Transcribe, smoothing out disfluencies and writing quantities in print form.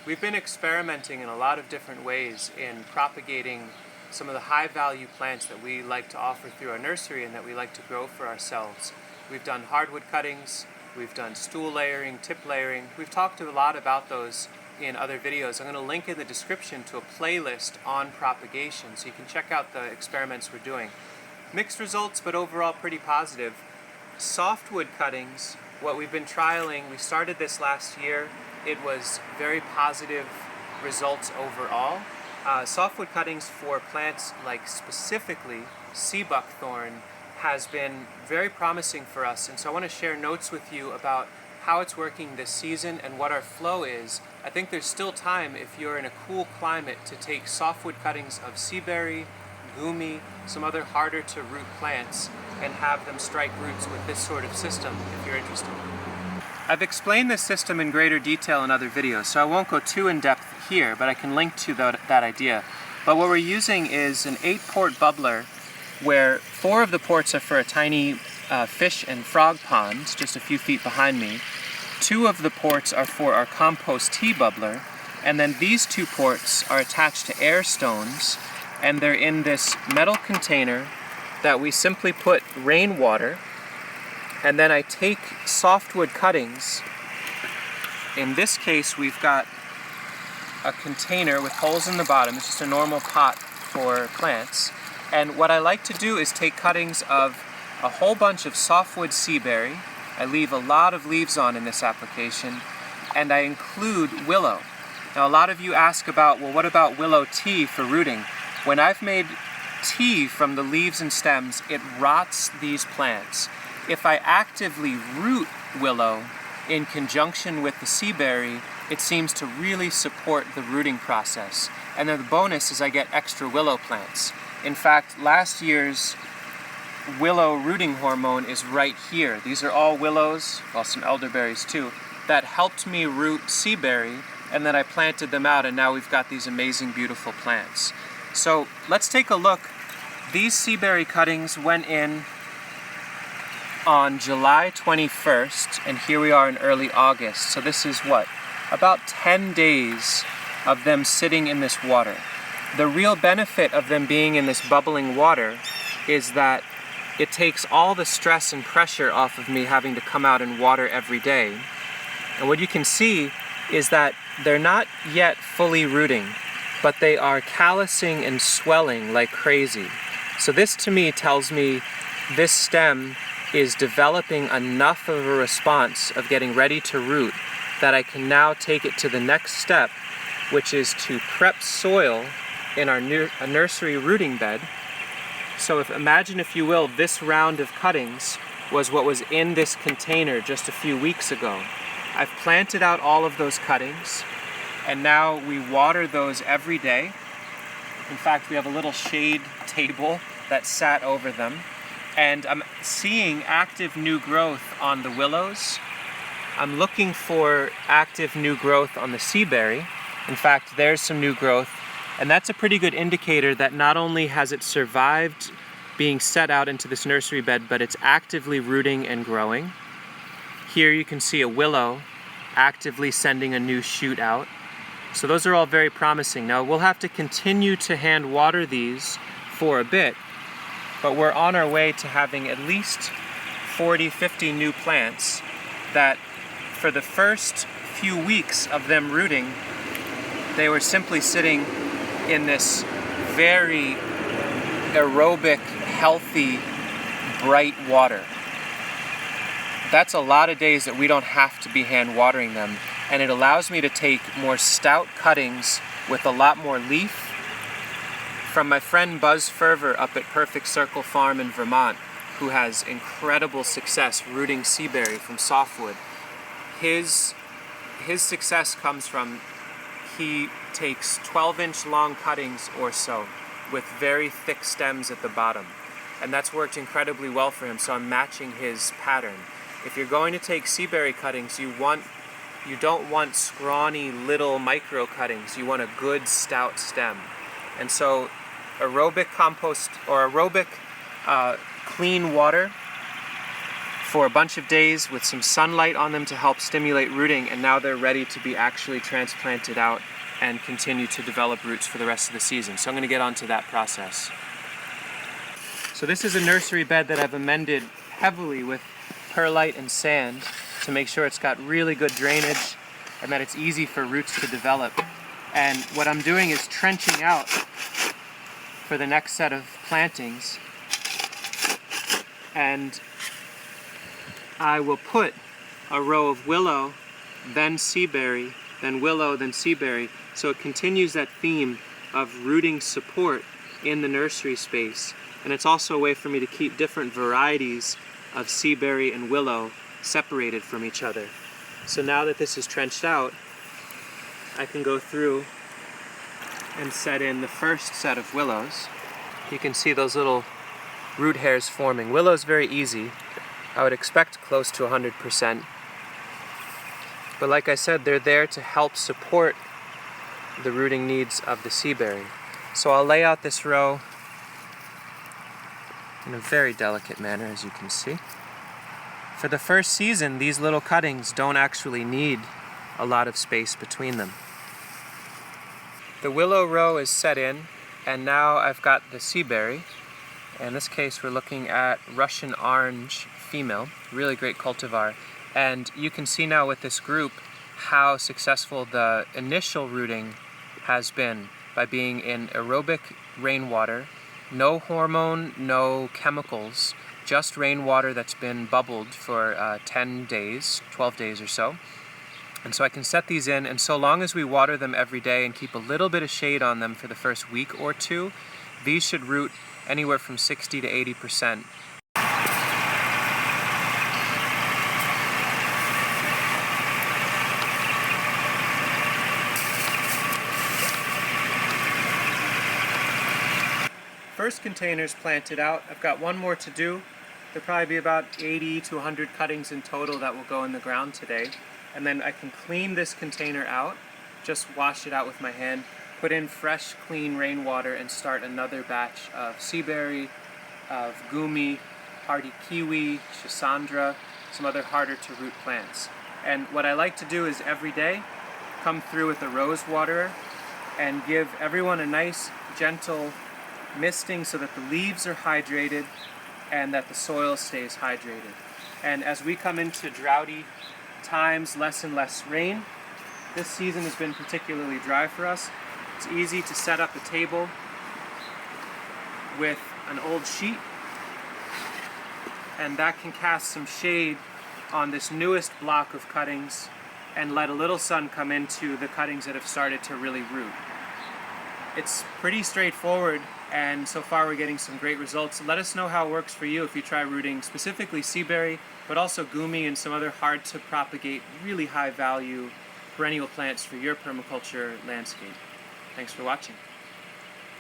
We've been experimenting in a lot of different ways in propagating some of the high value plants that we like to offer through our nursery and that we like to grow for ourselves. We've done hardwood cuttings, we've done stool layering, tip layering. We've talked a lot about those in other videos. I'm going to link in the description to a playlist on propagation so you can check out the experiments we're doing. Mixed results, but overall pretty positive. Softwood cuttings, what we've been trialing, we started this last year. It was very positive results overall. Softwood cuttings for plants like specifically sea buckthorn has been very promising for us, and so I want to share notes with you about how it's working this season and what our flow is. I think there's still time, if you're in a cool climate, to take softwood cuttings of Seaberry, gumi, some other harder to root plants, and have them strike roots with this sort of system if you're interested. I've explained this system in greater detail in other videos, so I won't go too in depth here, but I can link to that idea. But what we're using is an 8-port bubbler where 4 of the ports are for a tiny fish and frog pond just a few feet behind me. 2 of the ports are for our compost tea bubbler, and then these 2 ports are attached to air stones, and they're in this metal container that we simply put rainwater, and then I take softwood cuttings. In this case, we've got a container with holes in the bottom. It's just a normal pot for plants. And what I like to do is take cuttings of a whole bunch of softwood Seaberry. I leave a lot of leaves on in this application, and I include willow. Now a lot of you ask about, well, what about willow tea for rooting? When I've made tea from the leaves and stems, it rots these plants. If I actively root willow in conjunction with the Seaberry, it seems to really support the rooting process. And then the bonus is I get extra willow plants. In fact, last year's willow rooting hormone is right here. These are all willows, well, some elderberries too, that helped me root Seaberry, and then I planted them out, and now we've got these amazing, beautiful plants. So let's take a look. These Seaberry cuttings went in on July 21st, and here we are in early August. So this is what? About 10 days of them sitting in this water. The real benefit of them being in this bubbling water is that it takes all the stress and pressure off of me having to come out and water every day. And what you can see is that they're not yet fully rooting, but they are callousing and swelling like crazy. So this to me tells me this stem is developing enough of a response of getting ready to root that I can now take it to the next step, which is to prep soil in our nursery rooting bed. So imagine, if you will, this round of cuttings was what was in this container just a few weeks ago. I've planted out all of those cuttings, and now we water those every day. In fact, we have a little shade table that sat over them. And I'm seeing active new growth on the willows. I'm looking for active new growth on the Seaberry. In fact, there's some new growth. And that's a pretty good indicator that not only has it survived being set out into this nursery bed, but it's actively rooting and growing. Here you can see a willow actively sending a new shoot out. So those are all very promising. Now we'll have to continue to hand water these for a bit, but we're on our way to having at least 40, 50 new plants that for the first few weeks of them rooting, they were simply sitting in this very aerobic, healthy, bright water. That's a lot of days that we don't have to be hand watering them, and it allows me to take more stout cuttings with a lot more leaf. From my friend Buzz Ferver up at Perfect Circle Farm in Vermont, who has incredible success rooting Seaberry from softwood. His success comes from, he takes 12-inch long cuttings or so with very thick stems at the bottom. And that's worked incredibly well for him, so I'm matching his pattern. If you're going to take Seaberry cuttings, you don't want scrawny little micro cuttings. You want a good stout stem. And so aerobic compost or aerobic clean water for a bunch of days with some sunlight on them to help stimulate rooting, and now they're ready to be actually transplanted out and continue to develop roots for the rest of the season. So I'm going to get onto that process. So this is a nursery bed that I've amended heavily with perlite and sand to make sure it's got really good drainage and that it's easy for roots to develop. And what I'm doing is trenching out for the next set of plantings, and I will put a row of willow, then seaberry, then willow, then seaberry, so it continues that theme of rooting support in the nursery space. And it's also a way for me to keep different varieties of seaberry and willow separated from each other. So now that this is trenched out, I can go through and set in the first set of willows. You can see those little root hairs forming. Willow's very easy. I would expect close to 100%. But like I said, they're there to help support the rooting needs of the seaberry. So I'll lay out this row in a very delicate manner, as you can see. For the first season, these little cuttings don't actually need a lot of space between them. The willow row is set in, and now I've got the seaberry. In this case, we're looking at Russian orange female, really great cultivar. And you can see now with this group how successful the initial rooting has been by being in aerobic rainwater, no hormone, no chemicals, just rainwater that's been bubbled for 10 days, 12 days or so. And so I can set these in, and so long as we water them every day and keep a little bit of shade on them for the first week or two, these should root anywhere from 60 to 80%. First container's planted out. I've got one more to do. There'll probably be about 80 to 100 cuttings in total that will go in the ground today. And then I can clean this container out, just wash it out with my hand, put in fresh, clean rainwater, and start another batch of seaberry, of gumi, hardy kiwi, schisandra, some other harder to root plants. And what I like to do is every day come through with a rose waterer and give everyone a nice, gentle misting so that the leaves are hydrated and that the soil stays hydrated. And as we come into droughty times, less and less rain, this season has been particularly dry for us. It's easy to set up a table with an old sheet, and that can cast some shade on this newest block of cuttings and let a little sun come into the cuttings that have started to really root. It's pretty straightforward, and so far we're getting some great results. Let us know how it works for you if you try rooting specifically seaberry, but also gumi and some other hard to propagate, really high value perennial plants for your permaculture landscape. Thanks for watching.